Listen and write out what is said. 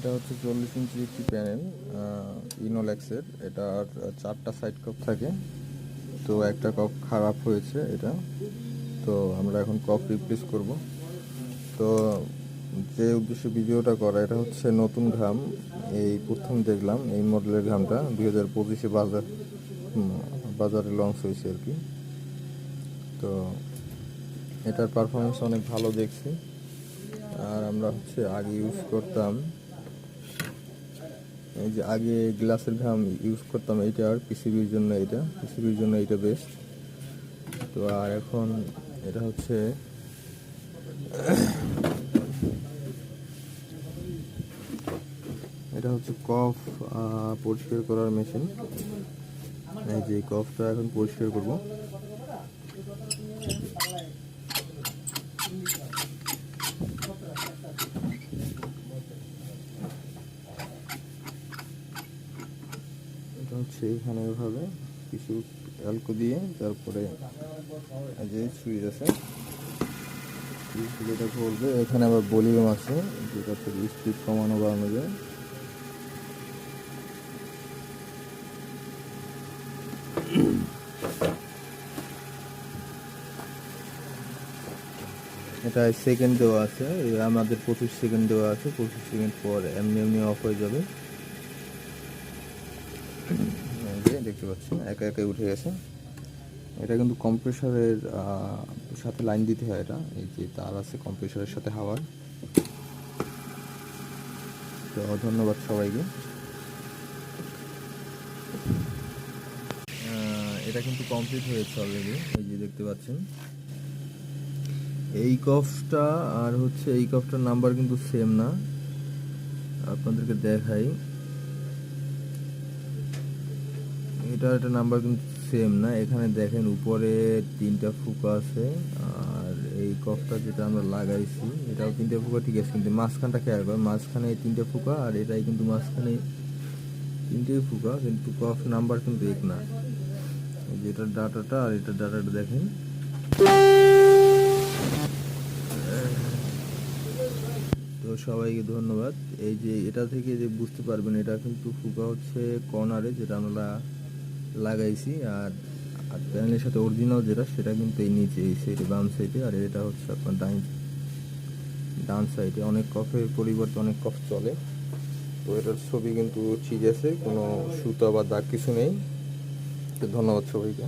এটা হচ্ছে 40 ইঞ্চি একটি প্যানেল ইনোলেক্সের। এটার 4টা সাইড কাপ থাকে, তো একটা কাপ খারাপ হয়েছে এটা, তো আমরা এখন কাপ রিপ্লেস করব। তো যে উদ্দেশ্যে ভিডিওটা করা, এটা হচ্ছে নতুন ঘাম, এই প্রথম দেখলাম এই মডেলের ঘামটা 2025-এ বাজারে লঞ্চ হয়েছে আর কি। তো এটার পারফরমেন্স অনেক ভালো দেখছি। আর আমরা হচ্ছে আগে ইউজ করতাম, এই যে আগে গ্লাসের ঘাম ইউজ করতাম, এইটা আর পিসিবির জন্য এটা বেস্ট। তো আর এখন এটা হচ্ছে কফ পরিষ্কার করার মেশিন। এই যে কফটা এখন পরিষ্কার করব। এটা হচ্ছে এখানে এভাবে কিছু অ্যালকো দিয়ে, তারপরে এই যে সুইচ আছে, সুইচটা করবে। এখানে আবার ভলিউম আছে, যেটা থেকে স্পিড কমানো বাড়ানো যায়। এটা সেকেন্ড দেওয়া আছে, আমাদের 25 সেকেন্ড দেওয়া আছে। 25 সেকেন্ড পর এমনি এমনি অফ হয়ে যাবে। দেখতে পাচ্ছেন একা একাই উঠে গেছে। এটা কিন্তু কম্প্রেসারের সাথে লাইন দিতে হয়। এটা এই যে তার আছে কম্প্রেসারের সাথে হাওয়ার। তো ধন্যবাদ সবাইকে। এটা কিন্তু কমপ্লিট হয়েছে অলরেডি, এই যে দেখতে পাচ্ছেন। এই কফটা আর হচ্ছে এই কফটার নাম্বার কিন্তু সেম না, আপনাদেরকে দেখাই। এটার নাম্বার কিন্তু সেম না। এখানে দেখেন উপরে 3টা ফুকা আছে, আর এই কফটা যেটা আমরা লাগাইছি এটাও 3টা ফুকা, ঠিক আছে, কিন্তু মাঝখানটা খেয়াল করেন, মাঝখানে 3টা ফুকা, আর এটাই কিন্তু মাঝখানে 3টেই ফুকা, কিন্তু কফ নাম্বার কিন্তু এক না। যেটার ডাটাটা আর এটার ডাটাটা দেখেন। তো সবাইকে ধন্যবাদ। এই যে এটা থেকে যে বুঝতে পারবেন, এটা কিন্তু ফুকা হচ্ছে কর্নারে যেটা আমরা লাগাইছি, আর প্যানেলের সাথে অরিজিনাল যেটা সেটা কিন্তু এই নিচে, এই সাইডে বাম সাইডে, আর এটা হচ্ছে আপনার ডান সাইডে। অনেক কফের পরিবর্তে অনেক কফ চলে। তো এটার ছবি কিন্তু ঠিক আছে, কোনো সুতা বা দাগ কিছু নেই। তো ধন্যবাদ সবাইকে।